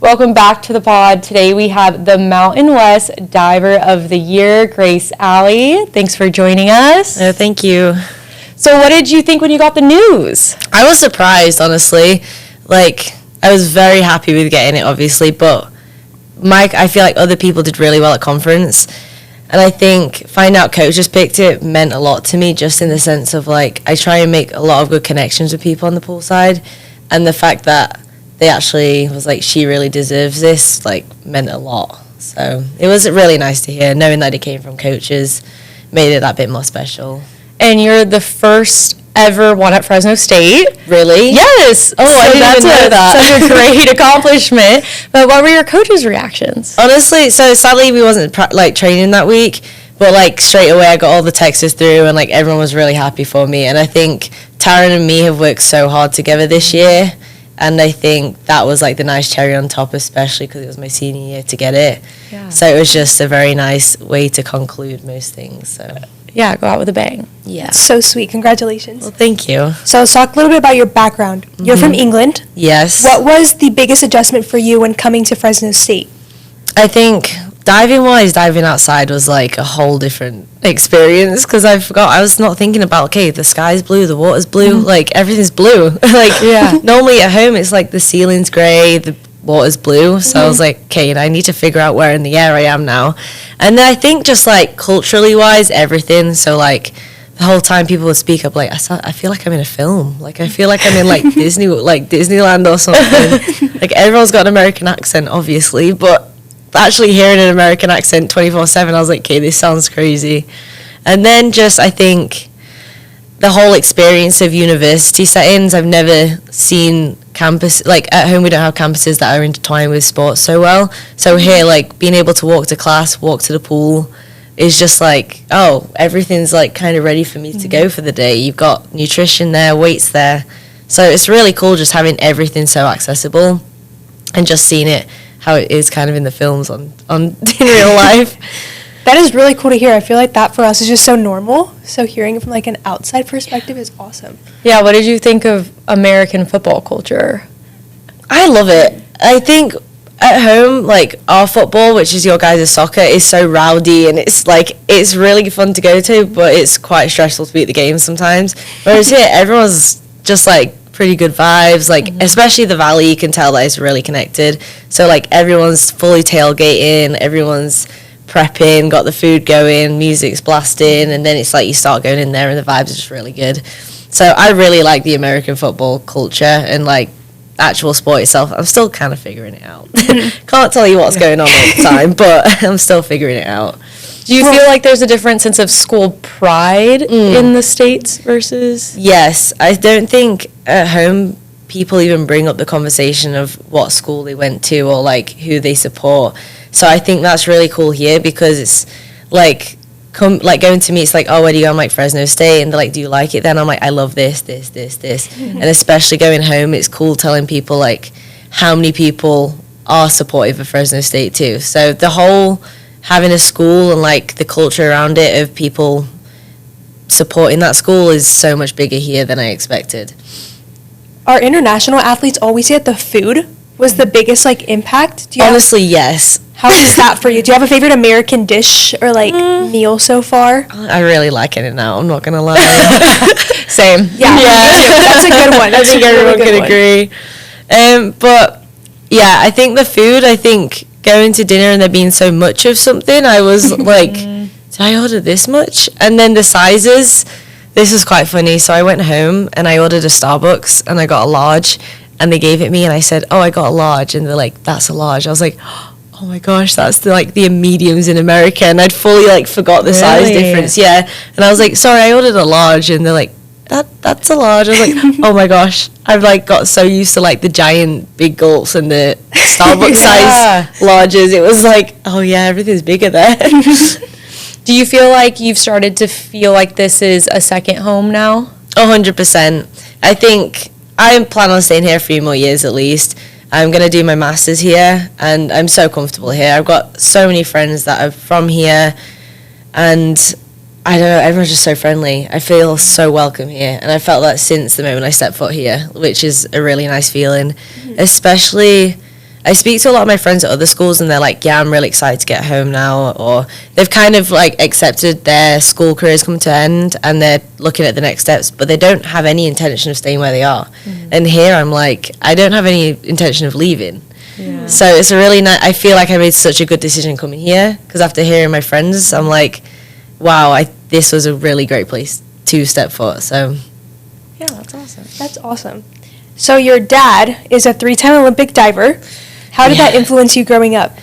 Welcome back to the pod. Today we have the Mountain West Diver of the Year, Grace Alley. Thanks for joining us. Thank you. So what did you think when you got the news? I was surprised, honestly. I was very happy with getting it, obviously, but I feel like other people did really well at conference. And I think finding out coaches picked it meant a lot to me, just in the sense of, I try and make a lot of good connections with people on the pool side. And the fact that they actually was she really deserves this, meant a lot. So it was really nice to hear, knowing that it came from coaches, made it that bit more special. And you're the first ever one at Fresno State. Really? Yes. Oh, I didn't even know that. Such a great accomplishment. But what were your coaches' reactions? Honestly, so sadly we wasn't training that week, but straight away I got all the texts through, and everyone was really happy for me. And I think Taryn and me have worked so hard together this year, and I think that was the nice cherry on top, especially because it was my senior year to get it. Yeah. So it was just a very nice way to conclude most things. So yeah, go out with a bang. Yeah. So sweet. Congratulations. Well, thank you. So let's talk a little bit about your background. You're from England. Yes. What was the biggest adjustment for you when coming to Fresno State? I think diving outside was a whole different experience, because I was not thinking about, the sky's blue, the water's blue, everything's blue. Yeah. Normally at home it's the ceiling's grey, the water's blue. So I was I need to figure out where in the air I am now. And then I think just culturally wise, everything. So the whole time people would speak up, I feel like I'm in a film. I feel like I'm in Disney, Disneyland or something. Everyone's got an American accent, obviously, but actually hearing an American accent 24/7, I was okay, this sounds crazy. And then just, I think, the whole experience of university settings, I've never seen campus, at home we don't have campuses that are intertwined with sports so well. So here, being able to walk to class, walk to the pool, is just everything's kind of ready for me to go for the day. You've got nutrition there, weights there. So it's really cool just having everything so accessible, and just seeing it how it is kind of in the films on in real life. That is really cool to hear. I feel like that for us is just so normal. So hearing it from an outside perspective is awesome. Yeah, what did you think of American football culture? I love it. I think at home, our football, which is your guys' soccer, is so rowdy, and it's it's really fun to go to, but it's quite stressful to be at the games sometimes. Whereas here, everyone's just pretty good vibes, especially the Valley, you can tell that it's really connected. So everyone's fully tailgating, everyone's prepping, got the food going, music's blasting, and then it's you start going in there and the vibes are just really good. So I really like the American football culture, and actual sport itself, I'm still kind of figuring it out. Can't tell you what's going on all the time, but I'm still figuring it out. Do you feel like there's a different sense of school pride in the States versus? Yes, I don't think at home people even bring up the conversation of what school they went to or who they support. So I think that's really cool here, because it's going to me, it's oh, where do you go? I'm Fresno State, and they're do you like it? Then I'm I love this. And especially going home, it's cool telling people how many people are supportive of Fresno State too. So the whole having a school and the culture around it of people supporting that school is so much bigger here than I expected. Our international athletes always say that the food was the biggest impact. Honestly, yes. How is that for you? Do you have a favorite American dish or meal so far? I really like it now, I'm not gonna lie. Same. Yeah. That's a good one. I think everyone could agree. But yeah, I think the food, going to dinner and there being so much of something, I was did I order this much? And then the sizes, this was quite funny. So I went home and I ordered a Starbucks and I got a large, and they gave it me and I said, oh, I got a large, and they're that's a large. I was oh my gosh, that's the mediums in America, and I'd fully forgot the size difference. Yeah. And I was sorry, I ordered a large, and they're that's a large. I was oh my gosh, I've got so used to the giant big gulps and the Starbucks size larges. It was oh yeah, everything's bigger there. Do you feel you've started to feel this is a second home now? 100%. I think I plan on staying here a few more years at least. I'm going to do my master's here, and I'm so comfortable here. I've got so many friends that are from here, and I don't know, everyone's just so friendly. I feel so welcome here, and I felt that since the moment I stepped foot here, which is a really nice feeling. Especially, I speak to a lot of my friends at other schools and they're like, yeah, I'm really excited to get home now, or they've kind of like accepted their school careers coming to an end and they're looking at the next steps, but they don't have any intention of staying where they are. And here I'm like, I don't have any intention of leaving. So it's a really nice, I feel like I made such a good decision coming here, because after hearing my friends, I'm like, wow, this was a really great place to step foot. So yeah, that's awesome. That's awesome. So your dad is a 3-time Olympic diver. How did that influence you growing up?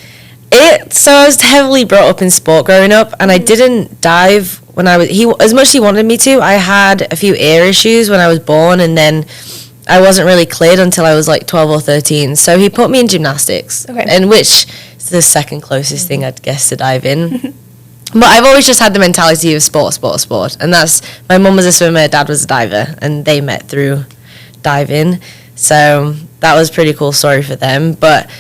So I was heavily brought up in sport growing up, and I didn't dive when as much as he wanted me to. I had a few ear issues when I was born, and then I wasn't really cleared until I was like 12 or 13. So he put me in gymnastics, and which is the second closest thing I'd guess to diving. But I've always just had the mentality of sport. And that's, my mum was a swimmer, dad was a diver, and they met through diving. So that was a pretty cool story for them. But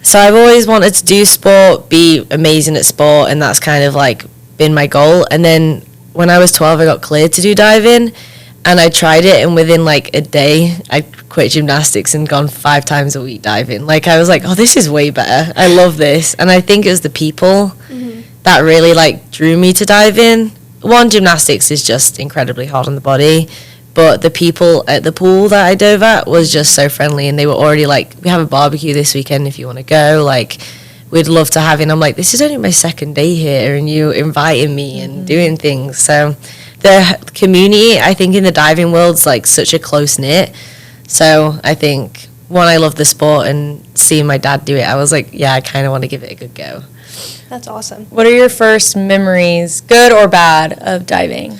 so I've always wanted to do sport, be amazing at sport, and that's kind of like been my goal. And then when I was 12, I got cleared to do diving, and I tried it, and within like a day, I quit gymnastics and gone 5 times a week diving. Like, I was like, oh, this is way better. I love this. And I think it was the people that really like drew me to diving. One, gymnastics is just incredibly hard on the body, but the people at the pool that I dove at was just so friendly, and they were already like, we have a barbecue this weekend if you want to go, like, we'd love to have you. And I'm like, this is only my second day here, and you inviting me and doing things. So the community, I think, in the diving world's like such a close-knit. So I think, one, I love the sport, and seeing my dad do it, I was like, yeah, I kind of want to give it a good go. That's awesome. What are your first memories, good or bad, of diving?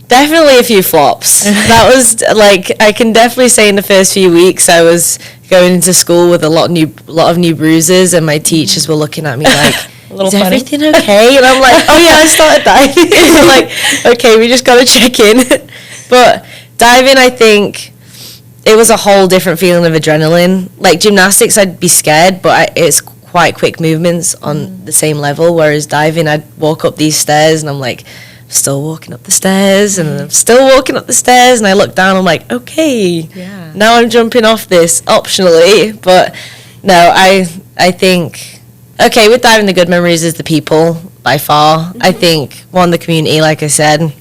Definitely a few flops. That was like, I can definitely say in the first few weeks I was going into school with a lot of new bruises, and my teachers were looking at me like, is funny. everything okay? And I'm like, oh yeah, I started diving. I'm like, okay, we just got to check in. But diving, I think it was a whole different feeling of adrenaline. Like gymnastics, I'd be scared, but it's quite quick movements on the same level, whereas diving, I'd walk up these stairs and I'm like, still walking up the stairs, and I'm still walking up the stairs, and I look down, I'm like, okay, now I'm jumping off this optionally. But no, I think, okay, with diving, the good memories is the people by far. I think, one, the community, like I said,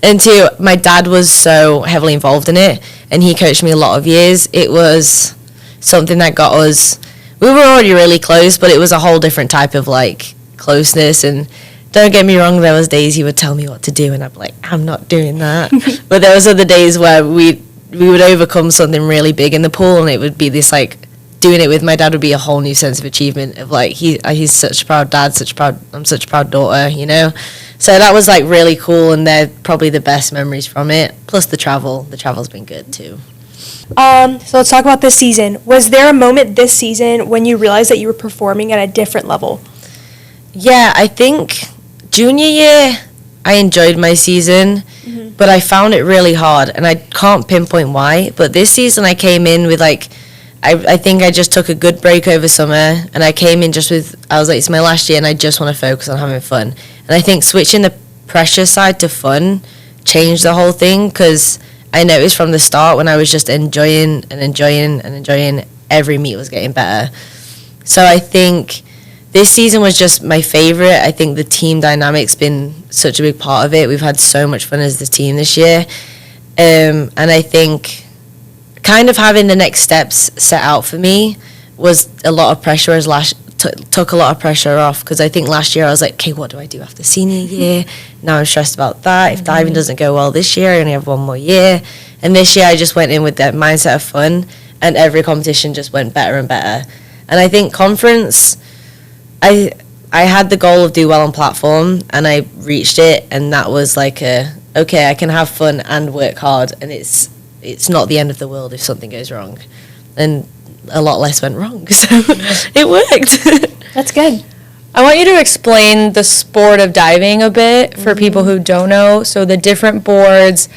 and two, my dad was so heavily involved in it, and he coached me a lot of years. It was something that got us, we were already really close, but it was a whole different type of like closeness. And don't get me wrong, there was days he would tell me what to do, and I'd be like, I'm not doing that. But there was other days where we would overcome something really big in the pool, and it would be this like, doing it with my dad would be a whole new sense of achievement of like, he's such a proud dad, I'm such a proud daughter, you know. So that was like really cool, and they're probably the best memories from it. Plus the travel's been good too. So let's talk about this season. Was there a moment this season when you realized that you were performing at a different level? Yeah, I think junior year I enjoyed my season, but I found it really hard, and I can't pinpoint why. But this season I came in with like, I think I just took a good break over summer, and I came in just with, I was like, it's my last year and I just want to focus on having fun. And I think switching the pressure side to fun changed the whole thing, because I noticed from the start when I was just enjoying, every meet was getting better. So I think this season was just my favorite. I think the team dynamic's been such a big part of it. We've had so much fun as the team this year. And I think kind of having the next steps set out for me was a lot of pressure, as took a lot of pressure off, because I think last year I was like, okay, what do I do after senior year? Now I'm stressed about that. If diving doesn't go well this year, I only have one more year. And this year I just went in with that mindset of fun, and every competition just went better and better. And I think conference, I had the goal of do well on platform, and I reached it, and that was like okay, I can have fun and work hard, and it's not the end of the world if something goes wrong. And a lot less went wrong, so it worked. That's good. I want you to explain the sport of diving a bit for people who don't know. So the different boards,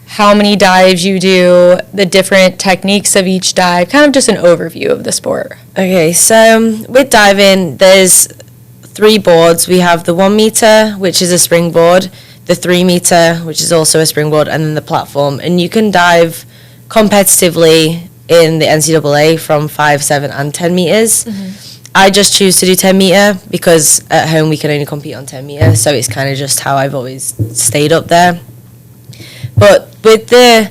how many dives you do, the different techniques of each dive, kind of just an overview of the sport. Okay, so with diving, there's 3 boards. We have the 1 meter, which is a springboard, the 3 meter, which is also a springboard, and then the platform. And you can dive competitively in the NCAA from 5, 7, and 10 meters. I just choose to do 10 meter because at home we can only compete on 10 meter, so it's kind of just how I've always stayed up there. But with the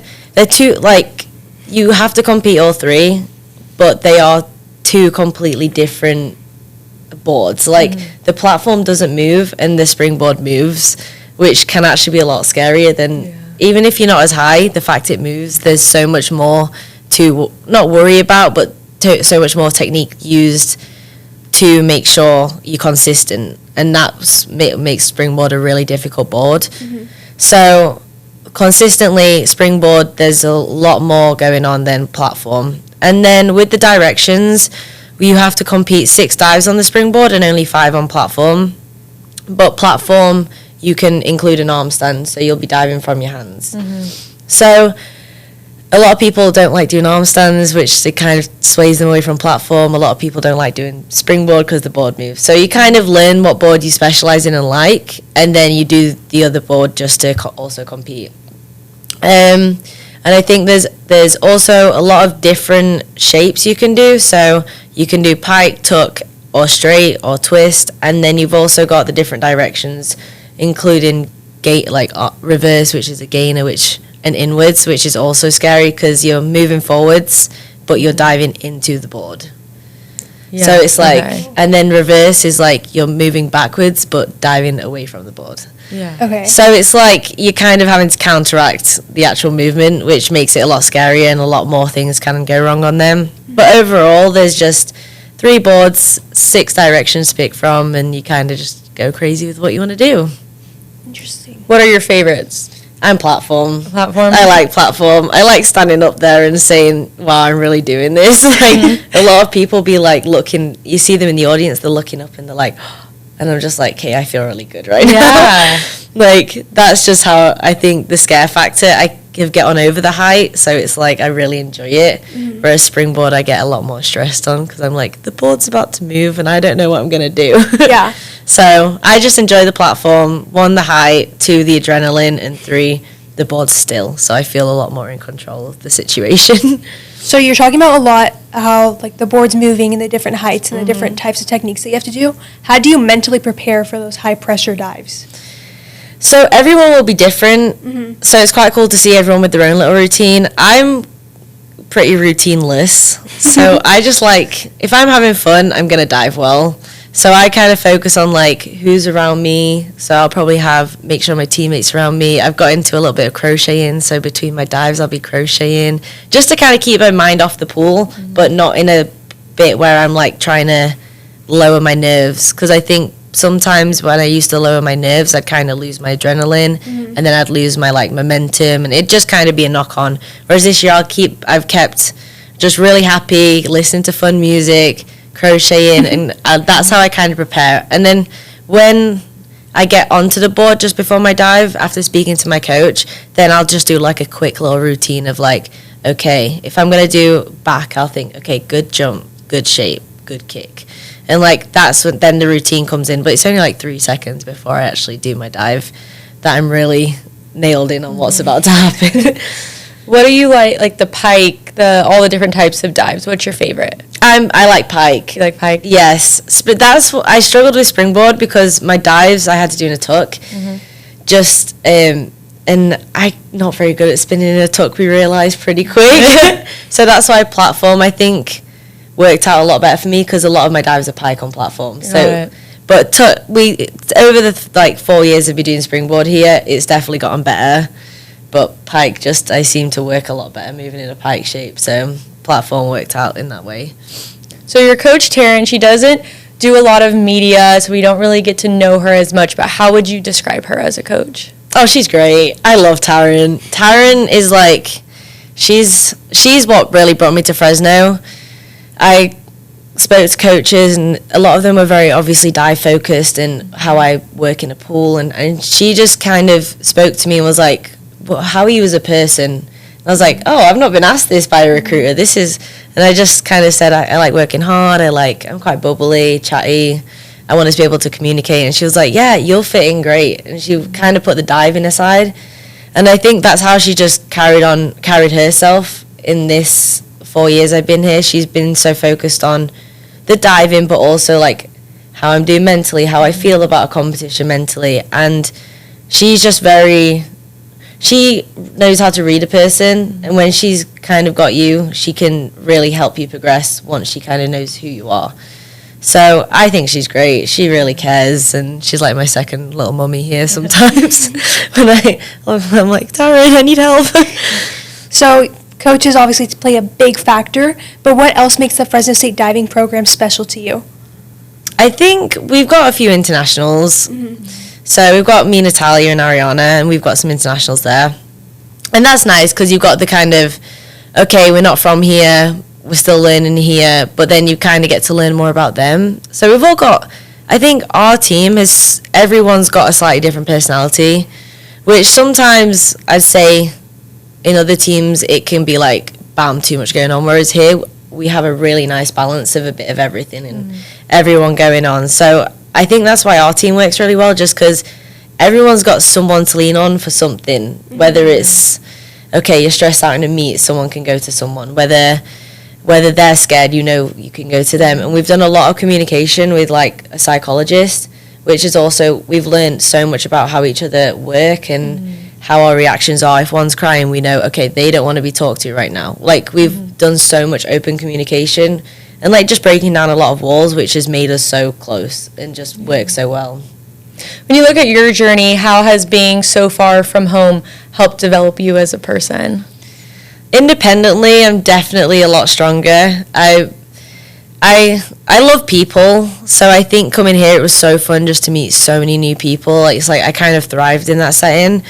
two, like, you have to compete all three, but they are two completely different boards. Like, the platform doesn't move and the springboard moves, which can actually be a lot scarier than, even if you're not as high, the fact it moves, there's so much more to not worry about, but so much more technique used to make sure you're consistent, and that makes springboard a really difficult board. So consistently springboard, there's a lot more going on than platform. And then with the directions, you have to compete 6 dives on the springboard and only 5 on platform. But platform, you can include an arm stand, so you'll be diving from your hands. So a lot of people don't like doing arm stands, which it kind of sways them away from platform. A lot of people don't like doing springboard because the board moves. So you kind of learn what board you specialize in and like, and then you do the other board just to also compete. And I think there's also a lot of different shapes you can do. So you can do pike, tuck, or straight, or twist, and then you've also got the different directions, including gate, like reverse, which is a gainer, and inwards, which is also scary because you're moving forwards, but you're diving into the board. So it's like, and then reverse is like you're moving backwards, but diving away from the board. Okay. So it's like you're kind of having to counteract the actual movement, which makes it a lot scarier, and a lot more things can go wrong on them. But overall, there's just 3 boards, 6 directions to pick from, and you kind of just go crazy with what you want to do. Interesting. What are your favorites? I'm platform. Platform? I like platform. I like standing up there and saying, wow, I'm really doing this. Like, a lot of people be like looking, you see them in the audience, they're looking up and they're like, and I'm just like, okay, I feel really good right now. Like, that's just how I think the scare factor, I can get on over the height, so it's like I really enjoy it. Whereas springboard, I get a lot more stressed on because I'm like, the board's about to move and I don't know what I'm going to do. Yeah. So I just enjoy the platform. 1, the height, 2, the adrenaline, and 3, the board's still. So I feel a lot more in control of the situation. So you're talking about a lot how like the board's moving and the different heights and the different types of techniques that you have to do. How do you mentally prepare for those high pressure dives? So everyone will be different. So it's quite cool to see everyone with their own little routine. I'm pretty routineless. So I just like, if I'm having fun, I'm going to dive well. So I kind of focus on like who's around me. So I'll probably make sure my teammates around me. I've got into a little bit of crocheting. So between my dives, I'll be crocheting just to kind of keep my mind off the pool, but not in a bit where I'm like trying to lower my nerves. Because I think sometimes when I used to lower my nerves, I'd kind of lose my adrenaline and then I'd lose my like momentum, and it'd just kind of be a knock on. Whereas this year I've kept just really happy, listening to fun music, crocheting, and that's how I kind of prepare. And then when I get onto the board just before my dive, after speaking to my coach, then I'll just do like a quick little routine of like, okay, if I'm going to do back, I'll think, okay, good jump, good shape, good kick. And like that's when then the routine comes in, but it's only like 3 seconds before I actually do my dive that I'm really nailed in on what's about to happen. What do you like the pike, all the different types of dives? What's your favorite? I like pike. You like pike? Yes, but that's what I struggled with springboard because my dives I had to do in a tuck. Just and I'm not very good at spinning in a tuck. We realised pretty quick, so that's why platform I think worked out a lot better for me because a lot of my dives are pike on platform. So, but over the like 4 years of me doing springboard here, it's definitely gotten better. But pike I seem to work a lot better moving in a pike shape. So platform worked out in that way. So your coach, Taryn, she doesn't do a lot of media, so we don't really get to know her as much, but how would you describe her as a coach? Oh, she's great. I love Taryn. Taryn is like, she's what really brought me to Fresno. I spoke to coaches, and a lot of them were very obviously dive focused and how I work in a pool, and she just kind of spoke to me and was like, well, how are you as a person? And I was like, oh, I've not been asked this by a recruiter. And I just kind of said, I like working hard. I'm quite bubbly, chatty. I want to be able to communicate. And she was like, yeah, you'll fit in great. And she kind of put the diving aside. And I think that's how she just carried herself in this 4 years I've been here, she's been so focused on the diving, but also like how I'm doing mentally, how I feel about a competition mentally. And she's just she knows how to read a person, and when she's kind of got you, she can really help you progress once she kind of knows who you are. So I think she's great. She really cares, and she's like my second little mummy here sometimes. When I'm like, Taryn, I need help. So coaches obviously play a big factor, but what else makes the Fresno State diving program special to you? I think we've got a few internationals. Mm-hmm. So we've got me, Natalia, and Ariana, and we've got some internationals there. And that's nice because you've got the kind of, okay, we're not from here, we're still learning here, but then you kind of get to learn more about them. So we've all got, I think our team everyone's got a slightly different personality, which sometimes I'd say in other teams it can be like, bam, too much going on. Whereas here we have a really nice balance of a bit of everything and everyone going on. So I think that's why our team works really well, just because everyone's got someone to lean on for something, whether it's, okay, you're stressed out in a meet, someone can go to someone, whether they're scared, you can go to them. And we've done a lot of communication with like a psychologist, which is also, we've learned so much about how each other work and how our reactions are. If one's crying, we know, okay, they don't want to be talked to right now. Like we've done so much open communication and like just breaking down a lot of walls, which has made us so close and just work so well. When you look at your journey, how has being so far from home helped develop you as a person? Independently, I'm definitely a lot stronger. I love people, so I think coming here it was so fun just to meet so many new people. Like, it's like I kind of thrived in that setting,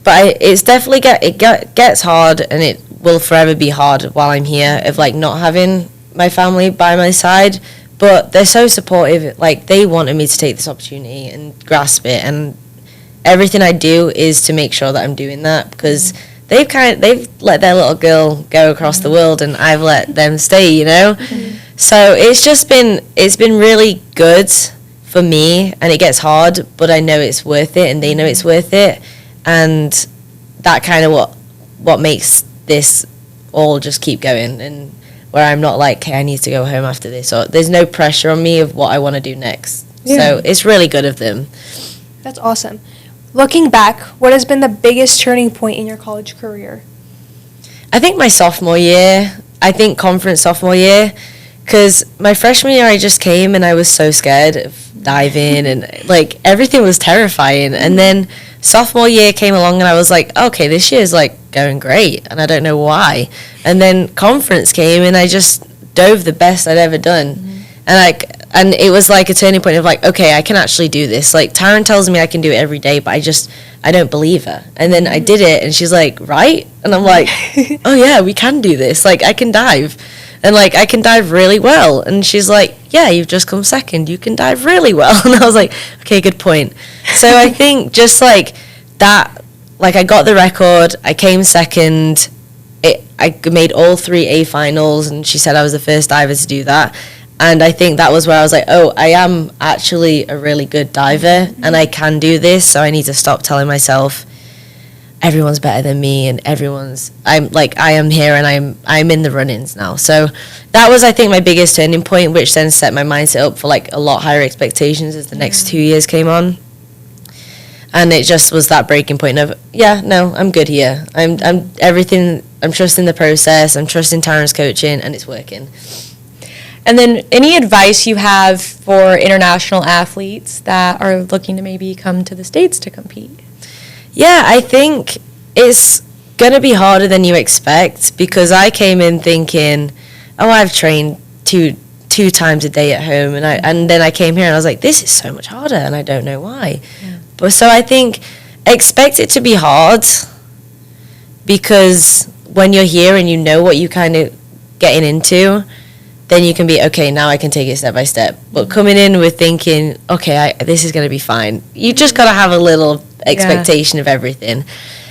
but it's definitely gets hard, and it will forever be hard while I'm here of like not having my family by my side. But they're so supportive. Like they wanted me to take this opportunity and grasp it, and everything I do is to make sure that I'm doing that, because they've let their little girl go across the world, and I've let them stay, So it's been really good for me, and it gets hard, but I know it's worth it, and they know it's worth it, and that kind of what makes this all just keep going, and where I'm not like, okay, I need to go home after this, or there's no pressure on me of what I want to do next. Yeah. So it's really good of them. That's awesome. Looking back, what has been the biggest turning point in your college career? I think my sophomore year. I think conference sophomore year, because my freshman year I just came and I was so scared of diving and like everything was terrifying. And then sophomore year came along and I was like, okay, this year's like going great, and I don't know why. And then conference came and I just dove the best I'd ever done. And it was like a turning point of like, okay, I can actually do this. Like Taryn tells me I can do it every day, but I don't believe her. And then I did it and she's like, right? And I'm like, oh yeah, we can do this. Like I can dive. And like I can dive really well. And she's like, yeah, you've just come second. You can dive really well. And I was like, okay, good point. So I think just like that, like I got the record, I came second. I made all 3 A finals, and she said I was the first diver to do that. And I think that was where I was like, oh, I am actually a really good diver, and I can do this, so I need to stop telling myself everyone's better than me, and I am here, and I'm in the run-ins now. So that was, I think, my biggest turning point, which then set my mindset up for like a lot higher expectations as the next 2 years came on. And it just was that breaking point of, yeah, no, I'm good here. I'm trusting the process, I'm trusting Taryn's coaching, and it's working. And then any advice you have for international athletes that are looking to maybe come to the States to compete? Yeah, I think it's going to be harder than you expect, because I came in thinking, oh, I've trained two times a day at home, and then I came here and I was like, this is so much harder, and I don't know why. Yeah. But so I think expect it to be hard, because when you're here and you know what you kind of getting into, then you can be, okay, now I can take it step by step. But coming in with thinking, okay, this is going to be fine. You just got to have a little expectation of everything.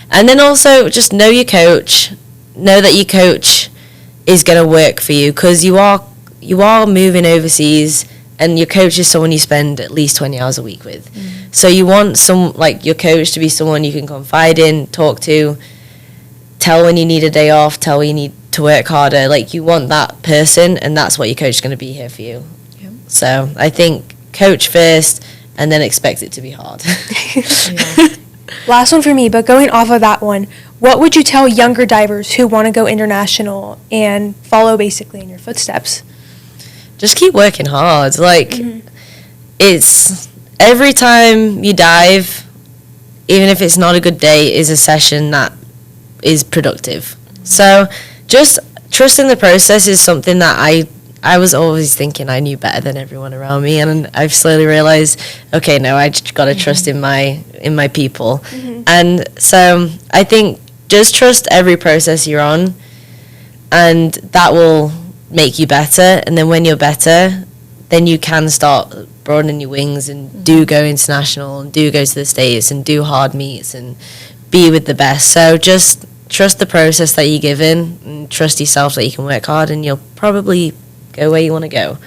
And then also just know your coach. Know that your coach is going to work for you, because you are moving overseas, and your coach is someone you spend at least 20 hours a week with. So you want your coach to be someone you can confide in, talk to, tell when you need a day off, tell when you need to work harder. Like, you want that person, and that's what your coach is going to be here for you. Yep. So I think coach first, and then expect it to be hard. Last one for me, but going off of that one, what would you tell younger divers who want to go international and follow basically in your footsteps? Just keep working hard. Like, it's every time you dive, even if it's not a good day, is a session that is productive. So just trusting the process is something that I was always thinking I knew better than everyone around me, and I've slowly realized, okay, no, I just got to trust in my people. And so I think just trust every process you're on, and that will make you better. And then when you're better, then you can start broadening your wings and do go international and do go to the States and do hard meets and be with the best. So just trust the process that you're given, and trust yourself that you can work hard, and you'll probably go where you want to go.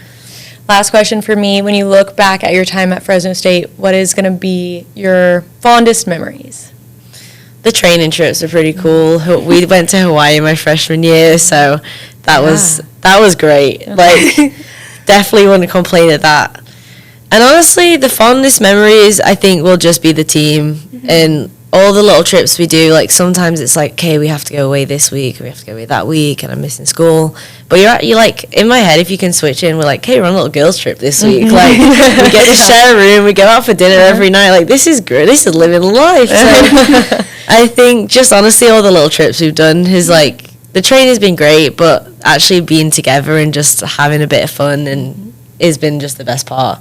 Last question for me. When you look back at your time at Fresno State, what is going to be your fondest memories? The training trips are pretty cool. We went to Hawaii my freshman year, so that was great. Like, definitely wouldn't complain at that. And honestly, the fondest memories, I think, will just be the team and all the little trips we do. Like, sometimes it's like, okay, we have to go away this week, we have to go away that week, and I'm missing school. But you're like, in my head, if you can switch in, we're like, okay, we're on a little girls trip this week. Like, we get to share a room, we go out for dinner every night. Like, this is great. This is living life. So I think just honestly, all the little trips we've done is like, the training's been great, but actually being together and just having a bit of fun and has been just the best part.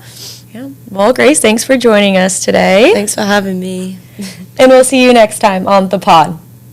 Yeah. Well, Grace, thanks for joining us today. Thanks for having me. And we'll see you next time on The Pawd.